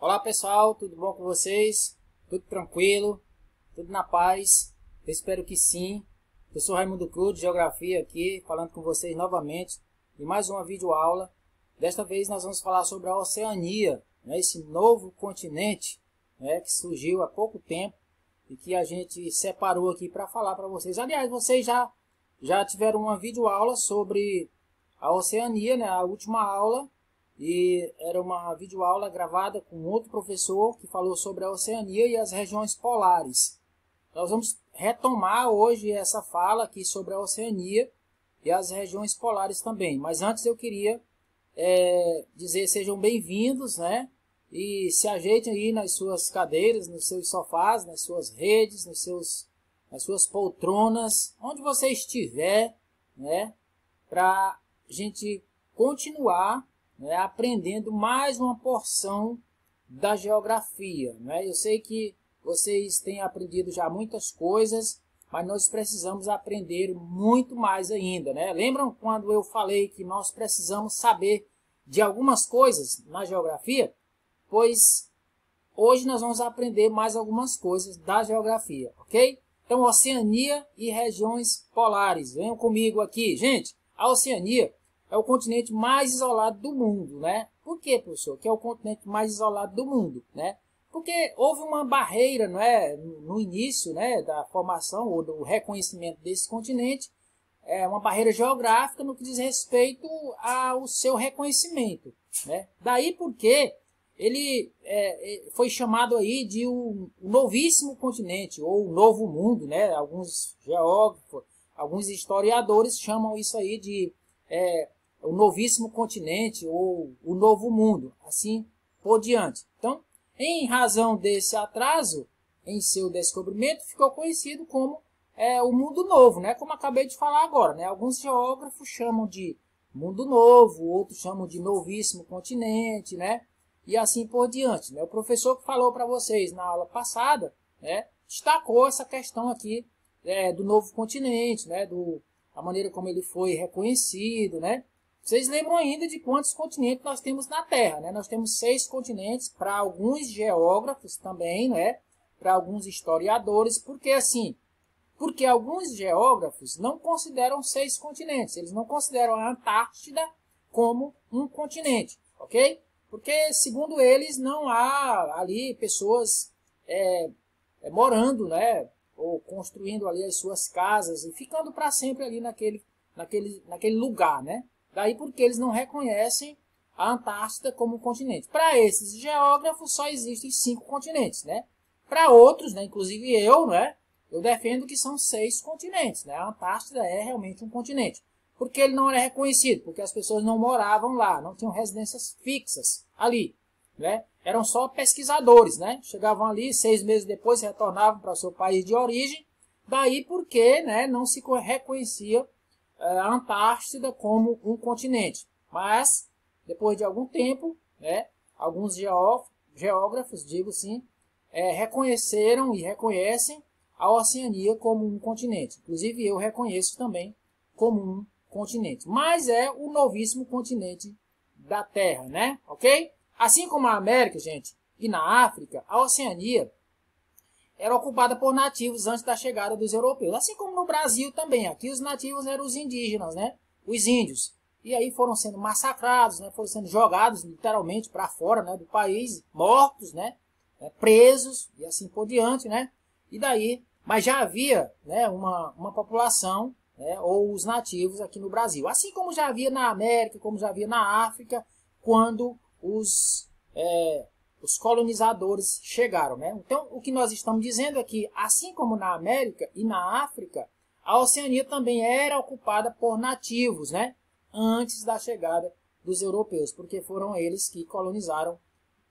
Olá pessoal, tudo bom com vocês? Tudo tranquilo? Tudo na paz? Eu espero que sim. Eu sou Raimundo Cruz, de Geografia aqui, falando com vocês novamente em mais uma videoaula. Desta vez nós vamos falar sobre a Oceania, né, esse novo continente, né, que surgiu há pouco tempo e que a gente separou aqui para falar para vocês. Aliás, vocês já tiveram uma videoaula sobre a Oceania, né, a última aula. E era uma videoaula gravada com outro professor que falou sobre a Oceania e as regiões polares. Nós vamos retomar hoje essa fala aqui sobre a Oceania e as regiões polares também. Mas antes eu queria dizer sejam bem-vindos, né? E se ajeitem aí nas suas cadeiras, nos seus sofás, nas suas redes, nas suas poltronas, onde você estiver, né? Para a gente continuar, né, aprendendo mais uma porção da geografia, né? Eu sei que vocês têm aprendido já muitas coisas, mas nós precisamos aprender muito mais ainda, né? Lembram quando eu falei que nós precisamos saber de algumas coisas na geografia? Pois hoje nós vamos aprender mais algumas coisas da geografia, ok? Então, Oceania e regiões polares. Venham comigo aqui. Gente, a Oceania é o continente mais isolado do mundo, né? Por que, professor? Que é o continente mais isolado do mundo, né? Porque houve uma barreira, não é, no início, né, da formação ou do reconhecimento desse continente, uma barreira geográfica no que diz respeito ao seu reconhecimento, né? Daí porque ele foi chamado aí de o novíssimo continente ou o novo mundo, né? Alguns geógrafos, alguns historiadores chamam isso aí de o novíssimo continente ou o novo mundo, assim por diante. Então, em razão desse atraso em seu descobrimento, ficou conhecido como o mundo novo, né? Como acabei de falar agora, né? Alguns geógrafos chamam de mundo novo, outros chamam de novíssimo continente, né? E assim por diante, né? O professor que falou para vocês na aula passada, né, destacou essa questão aqui do novo continente, né? A maneira como ele foi reconhecido, né? Vocês lembram ainda de quantos continentes nós temos na Terra, né? Nós temos 6 continentes, para alguns geógrafos também, né? Para alguns historiadores, porque alguns geógrafos não consideram 6 continentes, eles não consideram a Antártida como um continente, ok? Porque, segundo eles, não há ali pessoas morando, né? Ou construindo ali as suas casas e ficando para sempre ali naquele lugar, né? Daí porque eles não reconhecem a Antártida como um continente. Para esses geógrafos só existem 5 continentes, né? Para outros, né, inclusive eu, né, eu defendo que são 6 continentes, né? A Antártida é realmente um continente. Porque ele não era reconhecido, porque as pessoas não moravam lá, não tinham residências fixas ali, né? Eram só pesquisadores, né? Chegavam ali, 6 meses depois retornavam para o seu país de origem. Daí porque, né, não se reconhecia a Antártida como um continente. Mas, depois de algum tempo, né, alguns geógrafos, digo assim, reconheceram e reconhecem a Oceania como um continente. Inclusive eu reconheço também como um continente. Mas é o novíssimo continente da Terra, né? Ok? Assim como a América, gente, e na África, a Oceania era ocupada por nativos antes da chegada dos europeus. Assim como no Brasil também. Aqui os nativos eram os indígenas, né? Os índios. E aí foram sendo massacrados, né? Foram sendo jogados literalmente para fora, né, do país, mortos, né? Presos e assim por diante, né? E daí, mas já havia, né, uma população, né, ou os nativos aqui no Brasil. Assim como já havia na América, como já havia na África, quando os colonizadores chegaram, né? Então, o que nós estamos dizendo é que, assim como na América e na África, a Oceania também era ocupada por nativos, né? Antes da chegada dos europeus, porque foram eles que colonizaram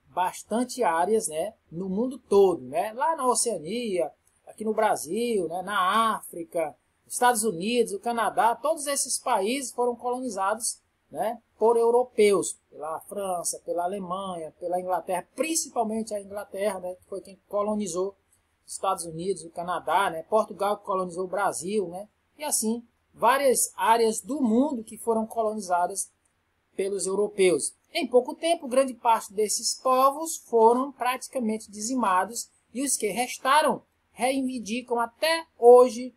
bastante áreas, né, no mundo todo, né? Lá na Oceania, aqui no Brasil, né, na África, Estados Unidos, o Canadá, todos esses países foram colonizados, né, por europeus, pela França, pela Alemanha, pela Inglaterra, principalmente a Inglaterra, né, que foi quem colonizou os Estados Unidos, o Canadá, né, Portugal que colonizou o Brasil, né, e assim várias áreas do mundo que foram colonizadas pelos europeus. Em pouco tempo, grande parte desses povos foram praticamente dizimados e os que restaram reivindicam até hoje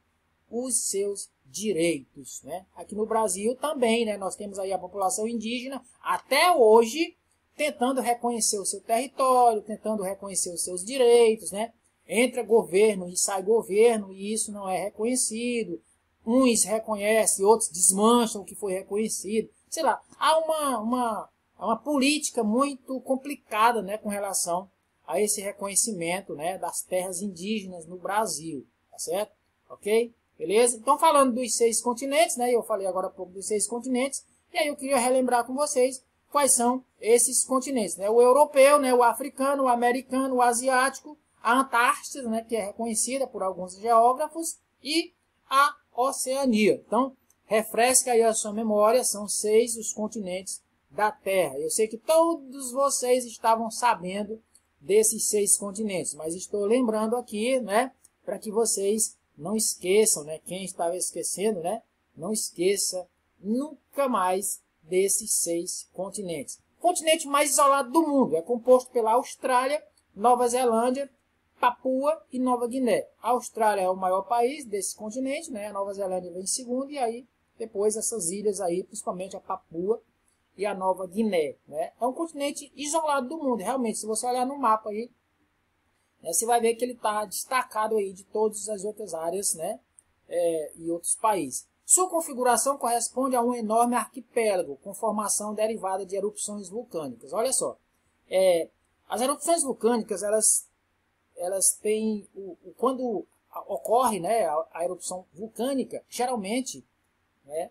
os seus direitos, né? Aqui no Brasil também, né, nós temos aí a população indígena até hoje tentando reconhecer o seu território, tentando reconhecer os seus direitos, né? Entra governo e sai governo e isso não é reconhecido. Uns reconhecem, outros desmancham o que foi reconhecido. Sei lá, há uma política muito complicada, né, com relação a esse reconhecimento, né, das terras indígenas no Brasil, tá certo? Ok? Beleza? Então, falando dos 6 continentes, né, eu falei agora há pouco dos 6 continentes, e aí eu queria relembrar com vocês quais são esses continentes, né? O europeu, né, o africano, o americano, o asiático, a Antártida, né, que é reconhecida por alguns geógrafos, e a Oceania. Então, refresca aí a sua memória, são 6 os continentes da Terra. Eu sei que todos vocês estavam sabendo desses 6 continentes, mas estou lembrando aqui, né, para que vocês não esqueçam, né, quem estava esquecendo, né, não esqueça nunca mais desses 6 continentes. O continente mais isolado do mundo é composto pela Austrália, Nova Zelândia, Papua e Nova Guiné. A Austrália é o maior país desse continente, né? A Nova Zelândia vem em segundo e aí depois essas ilhas aí, principalmente a Papua e a Nova Guiné, né? É um continente isolado do mundo, realmente. Se você olhar no mapa aí, né, você vai ver que ele está destacado aí de todas as outras áreas, né? E outros países. Sua configuração corresponde a um enorme arquipélago com formação derivada de erupções vulcânicas. Olha só, as erupções vulcânicas elas têm, quando ocorre, né, a erupção vulcânica, geralmente, né,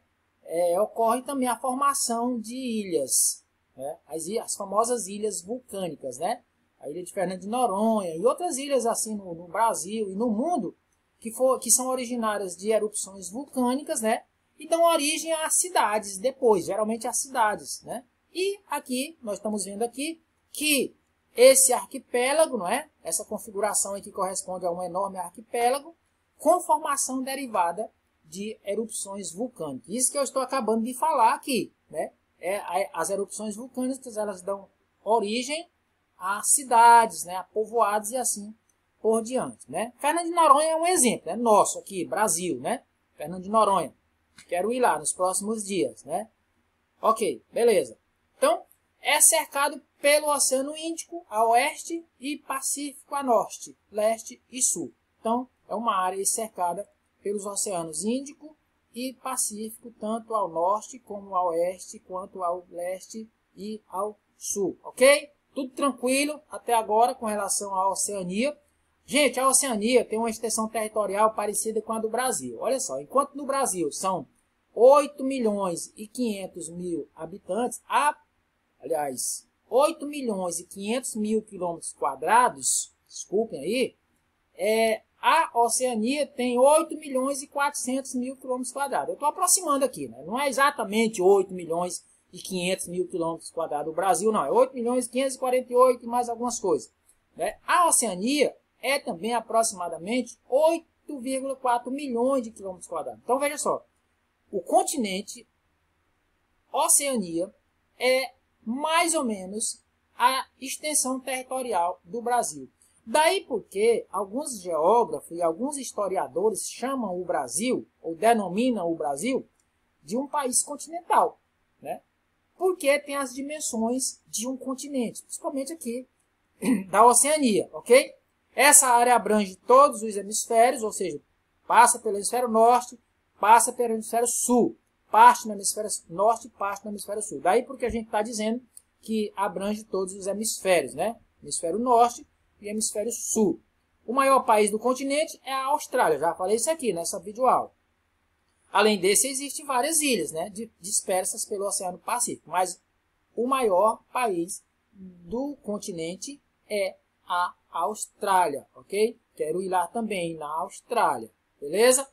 ocorre também a formação de ilhas, né, as famosas ilhas vulcânicas, né, a ilha de Fernando de Noronha e outras ilhas assim no Brasil e no mundo que são originárias de erupções vulcânicas, né, e dão origem a cidades depois, geralmente a cidades, né, e aqui nós estamos vendo aqui que esse arquipélago, não é? Essa configuração aqui corresponde a um enorme arquipélago com formação derivada de erupções vulcânicas. Isso que eu estou acabando de falar aqui, né? As erupções vulcânicas, elas dão origem a cidades, né? A povoados e assim por diante, né? Fernando de Noronha é um exemplo, né? Nosso aqui, Brasil, né? Fernando de Noronha. Quero ir lá nos próximos dias, né? Ok, beleza. Então, é cercado pelo Oceano Índico a oeste e Pacífico a norte, leste e sul. Então, é uma área cercada pelos oceanos Índico e Pacífico, tanto ao norte como ao oeste, quanto ao leste e ao sul, ok? Tudo tranquilo até agora com relação à Oceania. Gente, a Oceania tem uma extensão territorial parecida com a do Brasil. Olha só, enquanto no Brasil são 8 milhões e 500 mil habitantes, aliás, 8 milhões e 500 mil quilômetros quadrados, desculpem aí, a Oceania tem 8 milhões e 400 mil quilômetros quadrados. Eu estou aproximando aqui, né? Não é exatamente 8 milhões e 500 mil quilômetros quadrados do Brasil, não. É 8 milhões e 548 e mais algumas coisas, né? A Oceania é também aproximadamente 8,4 milhões de quilômetros quadrados. Então, veja só, o continente Oceania é mais ou menos a extensão territorial do Brasil. Daí porque alguns geógrafos e alguns historiadores chamam o Brasil, ou denominam o Brasil, de um país continental, né? Porque tem as dimensões de um continente, principalmente aqui da Oceania, ok? Essa área abrange todos os hemisférios, ou seja, passa pelo hemisfério norte, passa pelo hemisfério sul, parte no hemisfério norte e parte no hemisfério sul. Daí porque a gente está dizendo que abrange todos os hemisférios, né? Hemisfério norte e hemisfério sul. O maior país do continente é a Austrália, já falei isso aqui nessa videoaula. Além desse, existem várias ilhas, né, dispersas pelo Oceano Pacífico, mas o maior país do continente é a Austrália, ok? Quero ir lá também na Austrália, beleza?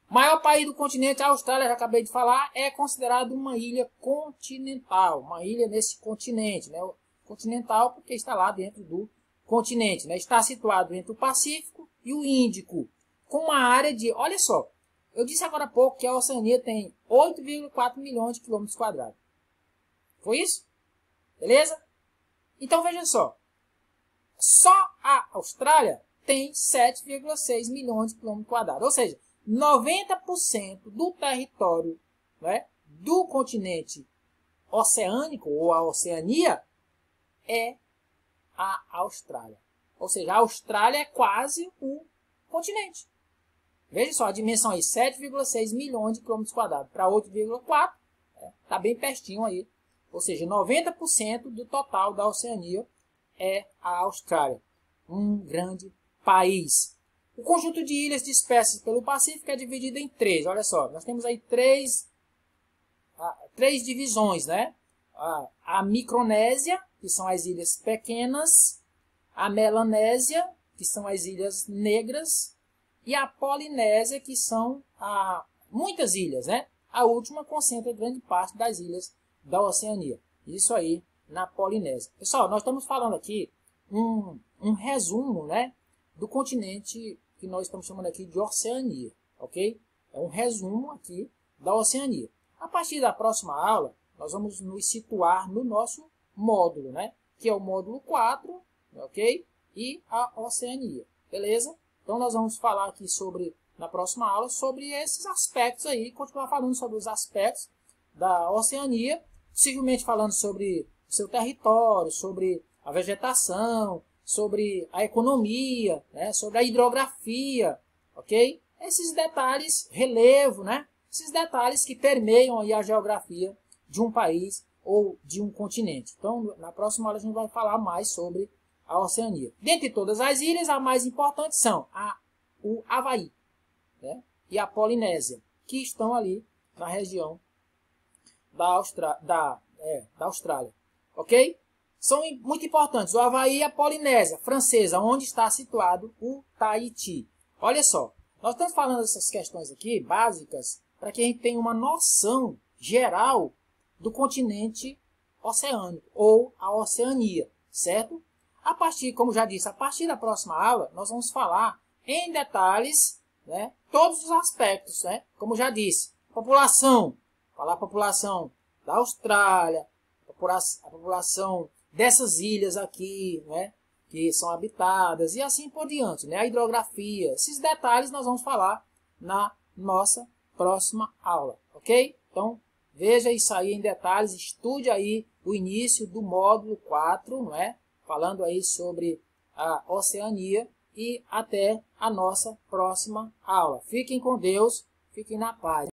O maior país do continente, a Austrália, já acabei de falar, é considerado uma ilha continental, uma ilha nesse continente, né? Continental porque está lá dentro do continente, né? Está situado entre o Pacífico e o Índico, com uma área de, olha só, eu disse agora há pouco que a Oceania tem 8,4 milhões de quilômetros quadrados. Foi isso? Beleza? Então veja só. Só a Austrália tem 7,6 milhões de quilômetros quadrados. Ou seja, 90% do território, né, do continente oceânico ou a Oceania é a Austrália. Ou seja, a Austrália é quase o continente. Veja só, a dimensão aí, 7,6 milhões de quilômetros quadrados para 8,4, está bem pertinho aí. Ou seja, 90% do total da Oceania é a Austrália. Um grande país. O conjunto de ilhas dispersas pelo Pacífico é dividido em três. Olha só, nós temos aí três divisões, né? A Micronésia, que são as ilhas pequenas, a Melanésia, que são as ilhas negras, e a Polinésia, que são muitas ilhas, né? A última concentra grande parte das ilhas da Oceania. Isso aí na Polinésia. Pessoal, nós estamos falando aqui um resumo, né, do continente que nós estamos chamando aqui de Oceania, ok? É um resumo aqui da Oceania. A partir da próxima aula, nós vamos nos situar no nosso módulo, né, que é o módulo 4, ok? E a Oceania, beleza? Então nós vamos falar aqui na próxima aula sobre esses aspectos aí, continuar falando sobre os aspectos da Oceania, possivelmente falando sobre o seu território, sobre a vegetação, sobre a economia, né, sobre a hidrografia, ok? Esses detalhes, relevo, né? Esses detalhes que permeiam aí a geografia de um país ou de um continente. Então, na próxima aula a gente vai falar mais sobre a Oceania. Dentre todas as ilhas, a mais importante são o Havaí, né, e a Polinésia, que estão ali na região da Austrália, ok? São muito importantes. O Havaí e a Polinésia Francesa, onde está situado o Tahiti. Olha só, nós estamos falando dessas questões aqui, básicas, para que a gente tenha uma noção geral do continente oceânico, ou a Oceania, certo? A partir, como já disse, a partir da próxima aula, nós vamos falar em detalhes, né, todos os aspectos, né? Como já disse, população, falar a população da Austrália, a população dessas ilhas aqui, né, que são habitadas e assim por diante, né, a hidrografia, esses detalhes nós vamos falar na nossa próxima aula, ok? Então, veja isso aí em detalhes, estude aí o início do módulo 4, não é? Falando aí sobre a Oceania e até a nossa próxima aula. Fiquem com Deus, fiquem na paz.